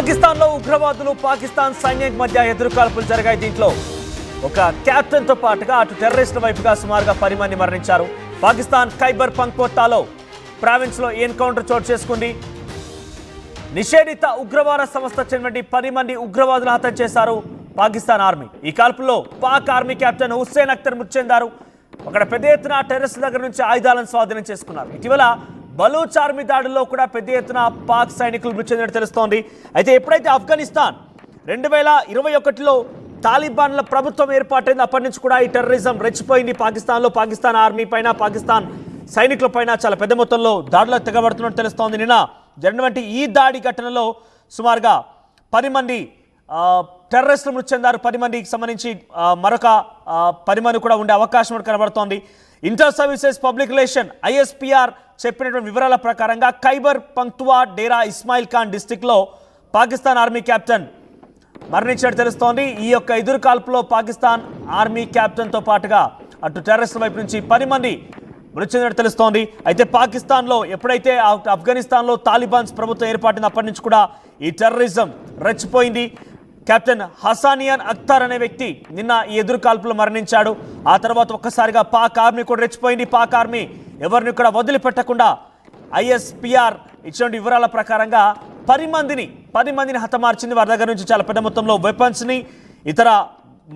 పాకిస్తాన్లో ఉగ్రవాదులు పాకిస్తాన్ సైన్యం మధ్య ఎదురుకాల్పులు జరిగాయి. దీంట్లో ఒక కెప్టెన్ తో పాటుగా అటు టెర్రరిస్టుల వైపుగా సుమారుగా 10 మంది మరణించారు. పాకిస్తాన్ ఖైబర్ పంక్వతాలో ప్రావిన్స్ లో ఎన్కౌంటర్ చోటు చేసుకుంది. నిషేధిత ఉగ్రవాద సంస్థ చెందిన 10 మంది ఉగ్రవాదులు హతం చేశారు పాకిస్తాన్ ఆర్మీ. ఈ కాల్పుల్లో పాక్ ఆర్మీ కెప్టెన్ హుస్సేన్ అఖ్తర్ మృతి చెందారు. అక్కడ పెద్ద ఎత్తున టెర్రరిస్టుల దగ్గర నుంచి ఆయుధాలను స్వాధీనం చేసుకున్నారు. ఇటీవల బలూచ్ ఆర్మీ దాడుల్లో కూడా పెద్ద ఎత్తున పాక్ సైనికులు మృతి చెందినట్టు తెలుస్తోంది. అయితే ఎప్పుడైతే ఆఫ్ఘనిస్తాన్ 2021లో తాలిబాన్ల ప్రభుత్వం ఏర్పాటైంది, అప్పటి నుంచి కూడా ఈ టెర్రరిజం రెచ్చిపోయింది. పాకిస్తాన్లో పాకిస్తాన్ ఆర్మీ పైన, పాకిస్తాన్ సైనికుల పైన చాలా పెద్ద మొత్తంలో దాడులకు తెగబడుతున్నట్టు తెలుస్తోంది. నిన్న జరిగినటువంటి ఈ దాడి ఘటనలో సుమారుగా 10 మంది టెర్రరిస్టులు మృతి చెందారు. 10 మందికి సంబంధించి మరొక 10 మంది కూడా ఉండే అవకాశం కనబడుతోంది. Inter services public relation ISPR చెప్పినటువంటి వివరాల ప్రకారంగా ఖైబర్ పంక్తువా డేరా ఇస్మాయిల్ ఖాన్ డిస్టిక్లో పాకిస్తాన్ ఆర్మీ కెప్టెన్ మరణించినట్టు తెలుస్తోంది. ఈ యొక్క ఎదురు కాల్పులో పాకిస్తాన్ ఆర్మీ కెప్టెన్తో పాటుగా అటు టెర్రరిస్టుల వైపు నుంచి 10 మంది మృతి చెందినట్టు తెలుస్తోంది. అయితే పాకిస్తాన్లో ఎప్పుడైతే ఆఫ్ఘనిస్తాన్లో తాలిబాన్స్ ప్రభుత్వం ఏర్పాటింది, అప్పటి నుంచి కూడా ఈ టెర్రరిజం రెచ్చిపోయింది. కెప్టెన్ హసానియన్ అఖ్తర్ అనే వ్యక్తి నిన్న ఈ ఎదురు కాల్పులో మరణించాడు. ఆ తర్వాత ఒక్కసారిగా పాక్ ఆర్మీ కూడా రెచ్చిపోయింది. పాక్ ఆర్మీ ఎవరిని కూడా వదిలిపెట్టకుండా ISPR ఇచ్చిన వివరాల ప్రకారంగా 10 మందిని హతమార్చింది. వారి దగ్గర నుంచి చాలా పెద్ద మొత్తంలో వెపన్స్ని, ఇతర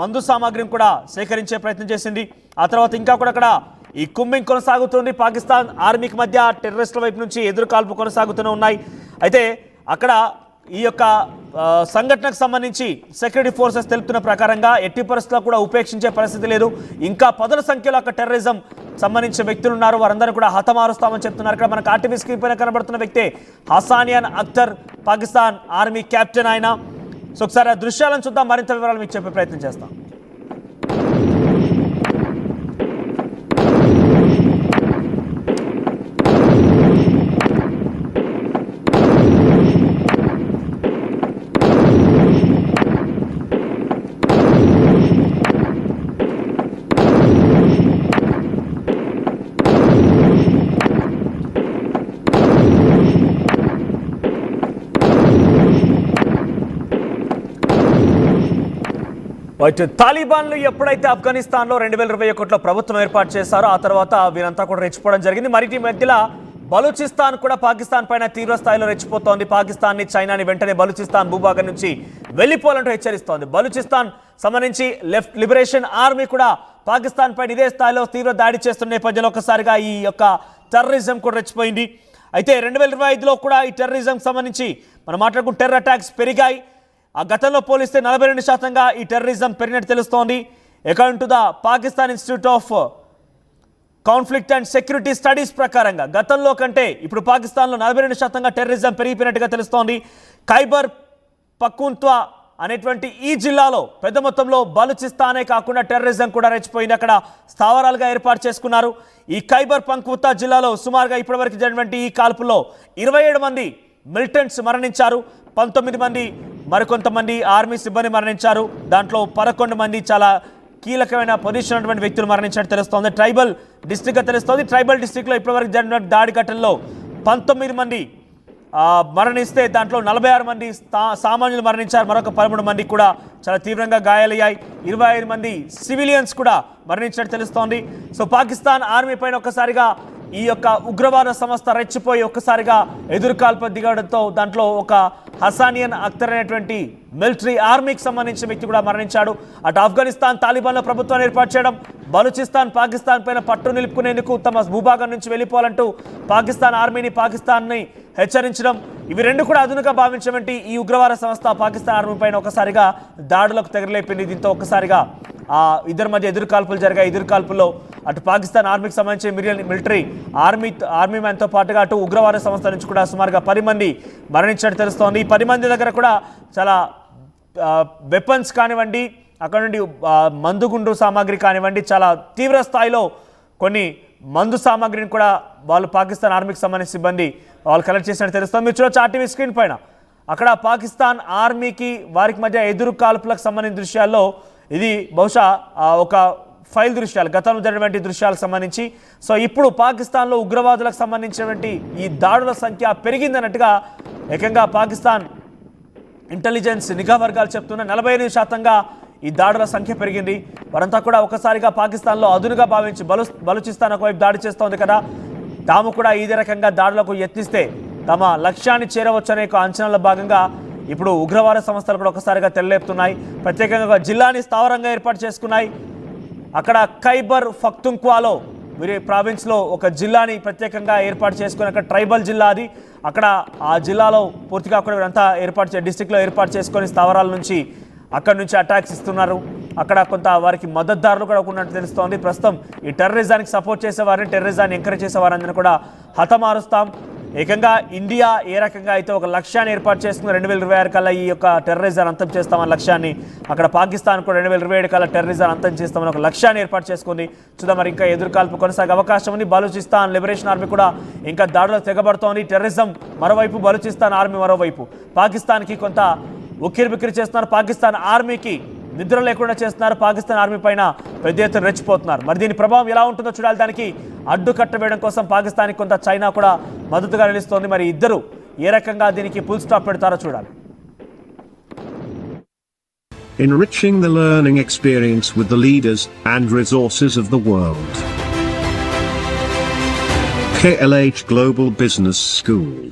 మందు సామాగ్రిని కూడా సేకరించే ప్రయత్నం చేసింది. ఆ తర్వాత ఇంకా కూడా అక్కడ ఈ కుంబింగ్ కొనసాగుతుంది. పాకిస్తాన్ ఆర్మీకి మధ్య టెర్రరిస్టుల వైపు నుంచి ఎదురు కాల్పు కొనసాగుతూనే ఉన్నాయి. అయితే అక్కడ ఈ యొక్క సంఘటనకు సంబంధించి సెక్యూరిటీ ఫోర్సెస్ తెలుపుతున్న ప్రకారంగా ఎట్టి పరిస్థితుల్లో కూడా ఉపేక్షించే పరిస్థితి లేదు. ఇంకా 10 సంఖ్యలో అక్కడ టెర్రరిజం సంబంధించిన వ్యక్తులు ఉన్నారు, వారందరూ కూడా హతమారుస్తామని చెప్తున్నారు. ఇక్కడ మనకు ఆర్టీవీ స్క్రీన్ పైన కనబడుతున్న వ్యక్తే హసానియన్ అఖ్తర్, పాకిస్తాన్ ఆర్మీ కెప్టెన్ ఆయన. సో ఒకసారి ఆ దృశ్యాలను చూద్దాం, మరింత వివరాలు మీకు చెప్పే ప్రయత్నం చేస్తాం. తాలిబాన్లు ఎప్పుడైతే ఆఫ్ఘనిస్తాన్లో 2021లో ప్రభుత్వం ఏర్పాటు చేశారో ఆ తర్వాత వీరంతా కూడా రెచ్చిపోవడం జరిగింది. మరి ఈ మధ్యలో బలూచిస్తాన్ కూడా పాకిస్తాన్ పైన తీవ్ర స్థాయిలో రెచ్చిపోతోంది. పాకిస్తాన్ని, చైనాని వెంటనే బలూచిస్తాన్ భూభాగం నుంచి వెళ్ళిపోవాలంటూ హెచ్చరిస్తోంది. బలూచిస్తాన్ సంబంధించి లెఫ్ట్ లిబరేషన్ ఆర్మీ కూడా పాకిస్తాన్ పైన ఇదే స్థాయిలో తీవ్ర దాడి చేస్తున్న నేపథ్యంలో ఒకసారిగా ఈ యొక్క టెర్రరిజం కూడా రెచ్చిపోయింది. అయితే 2025లో కూడా ఈ టెర్రరిజం సంబంధించి మనం మాట్లాడుకున్న టెర్రర్ అటాక్స్ పెరిగాయి. ఆ గతంలో పోలిస్తే 42% ఈ టెర్రరిజం పెరిగినట్టు తెలుస్తోంది. According to the Pakistan institute of conflict and security studies ప్రకారంగా గతంలో కంటే ఇప్పుడు పాకిస్తాన్లో 42% టెర్రరిజం పెరిగిపోయినట్టుగా తెలుస్తోంది. ఖైబర్ పఖ్తూన్ఖ్వా అనేటువంటి ఈ జిల్లాలో పెద్ద మొత్తంలో బలూచిస్తానే కాకుండా టెర్రరిజం కూడా రెచ్చిపోయింది. అక్కడ స్థావరాలుగా ఏర్పాటు చేసుకున్నారు. ఈ ఖైబర్ పఖ్తూన్ఖ్వా జిల్లాలో సుమారుగా ఇప్పటివరకు జరిగినటువంటి ఈ కాల్పుల్లో 27 మంది మిలిటెంట్స్ మరణించారు. 19 మంది మరికొంతమంది ఆర్మీ సిబ్బంది మరణించారు. దాంట్లో 11 మంది చాలా కీలకమైన పొజిషన్ ఉన్నటువంటి వ్యక్తులు మరణించినట్టు తెలుస్తోంది. ట్రైబల్ డిస్ట్రిక్ట్గా తెలుస్తోంది. ట్రైబల్ డిస్ట్రిక్ట్లో ఇప్పటివరకు జరిగిన దాడి ఘటనలో 19 మంది మరణిస్తే దాంట్లో 46 మంది సామాన్యులు మరణించారు. మరొక 13 మంది కూడా చాలా తీవ్రంగా గాయాలయ్యాయి. 25 మంది సివిలియన్స్ కూడా మరణించినట్టు తెలుస్తోంది. సో పాకిస్తాన్ ఆర్మీ పైన ఒక్కసారిగా ఈ యొక్క ఉగ్రవాద సంస్థ రెచ్చిపోయి ఒక్కసారిగా ఎదురుకాల్పు దిగడంతో దాంట్లో ఒక హసానియన్ అఖ్తర్ అనేటువంటి మిలిటరీ ఆర్మీకి సంబంధించిన వ్యక్తి కూడా మరణించాడు. అటు ఆఫ్ఘనిస్తాన్ తాలిబాన్ల ప్రభుత్వాన్ని ఏర్పాటు చేయడం, బలూచిస్తాన్ పాకిస్తాన్ పైన పట్టు నిలుపుకునేందుకు తమ భూభాగం నుంచి వెళ్ళిపోవాలంటూ పాకిస్తాన్ ఆర్మీని, పాకిస్తాన్ని హెచ్చరించడం, ఇవి రెండు కూడా అదునుగా భావించినటువంటి ఈ ఉగ్రవాద సంస్థ పాకిస్తాన్ ఆర్మీ పైన ఒకసారిగా దాడులకు తెగలేపింది. దీంతో ఒక్కసారిగా ఇద్దరి మధ్య ఎదురు కాల్పులు జరిగాయి. ఎదురు కాల్పుల్లో అటు పాకిస్తాన్ ఆర్మీకి సంబంధించిన మిలిటరీ ఆర్మీ మ్యాన్తో పాటుగా అటు ఉగ్రవాద సంస్థ నుంచి కూడా సుమారుగా 10 మంది మరణించినట్టు తెలుస్తోంది. ఈ 10 మంది దగ్గర కూడా చాలా వెపన్స్ కానివ్వండి, అక్కడ నుండి మందుగుండు సామాగ్రి కానివ్వండి, చాలా తీవ్ర స్థాయిలో కొన్ని మందు సామాగ్రిని కూడా వాళ్ళు పాకిస్తాన్ ఆర్మీకి సంబంధించిన సిబ్బంది వాళ్ళు కలెక్ట్ చేసినట్టు తెలుస్తుంది. మీరు చూడొచ్చు ఆర్టీవీ స్క్రీన్ పైన అక్కడ పాకిస్తాన్ ఆర్మీకి వారికి మధ్య ఎదురు కాల్పులకు సంబంధించిన దృశ్యాల్లో ఇది బహుశా ఒక ఫైల్ దృశ్యాలు, గతంలో జరిగినటువంటి దృశ్యాలకు సంబంధించి. సో ఇప్పుడు పాకిస్తాన్లో ఉగ్రవాదులకు సంబంధించినటువంటి ఈ దాడుల సంఖ్య పెరిగిందన్నట్టుగా ఏకంగా పాకిస్తాన్ ఇంటెలిజెన్స్ నిఘా వర్గాలు చెప్తున్న 48% ఈ దాడుల సంఖ్య పెరిగింది. వారంతా కూడా ఒకసారిగా పాకిస్తాన్లో అదునుగా భావించి బలూచిస్తాన్ ఒకవైపు దాడి చేస్తోంది కదా, తాము కూడా ఇదే రకంగా దాడులకు యత్నిస్తే తమ లక్ష్యాన్ని చేరవచ్చనే అంచనాల భాగంగా ఇప్పుడు ఉగ్రవాద సంస్థలు కూడా ఒకసారిగా తెరలేపుతున్నాయి. ప్రత్యేకంగా జిల్లాని స్థావరంగా ఏర్పాటు చేసుకున్నాయి. అక్కడ ఖైబర్ పఖ్తుంఖ్వాలో వీరి ప్రావిన్స్లో ఒక జిల్లాని ప్రత్యేకంగా ఏర్పాటు చేసుకుని, అక్కడ ట్రైబల్ జిల్లా అది. అక్కడ ఆ జిల్లాలో పూర్తిగా కూడా వీరంతా డిస్టిక్లో ఏర్పాటు చేసుకొని స్థావరాల నుంచి అక్కడ నుంచి అటాక్స్ ఇస్తున్నారు. అక్కడ కొంత వారికి మద్దతుదారులు కూడా ఉన్నట్టు తెలుస్తోంది. ప్రస్తుతం ఈ టెర్రరిజానికి సపోర్ట్ చేసేవారిని, టెర్రరిజాన్ని ఎంకరేజ్ చేసేవారందరినీ కూడా హతమారుస్తాం. ఏకంగా ఇండియా ఏ రకంగా అయితే ఒక లక్ష్యాన్ని ఏర్పాటు చేసుకుని 2026 కల్లా ఈ యొక్క టెర్రరిజాన్ని అంతం చేస్తామన్న లక్ష్యాన్ని, అక్కడ పాకిస్తాన్ కూడా 2027 కల్లా టెర్రరిజాన్ని అంతం చేస్తామని ఒక లక్ష్యాన్ని ఏర్పాటు చేసుకుంది. చూద్దాం మరి ఇంకా ఎదురుకాల్పు కొనసాగే అవకాశం ఉంది. బలూచిస్తాన్ లిబరేషన్ ఆర్మీ కూడా ఇంకా దాడులు తెగబడుతోంది. టెర్రరిజం మరోవైపు, బలూచిస్తాన్ ఆర్మీ మరోవైపు. పాకిస్తాన్కి కొంత ఉక్కిరిబిక్కిరి చేస్తున్నారు, పాకిస్తాన్ ఆర్మీకి నిద్ర లేకుండా చేస్తున్నారు, పాకిస్తాన్ ఆర్మీ పైన పెద్ద ఎత్తున రెచ్చిపోతున్నారు. మరి దీని ప్రభావం ఎలా ఉంటుందో చూడాలి. దానికి అడ్డుకట్ట వేయడం కోసం పాకిస్తాన్కి కొంత చైనా కూడా మద్దతుగా నిలుస్తోంది. మరి ఇద్దరు ఏ రకంగా దీనికి ఫుల్ స్టాప్ పెడతారో చూడాలి. Enriching the learning experience with the leaders and resources of the world. KLH Global Business School.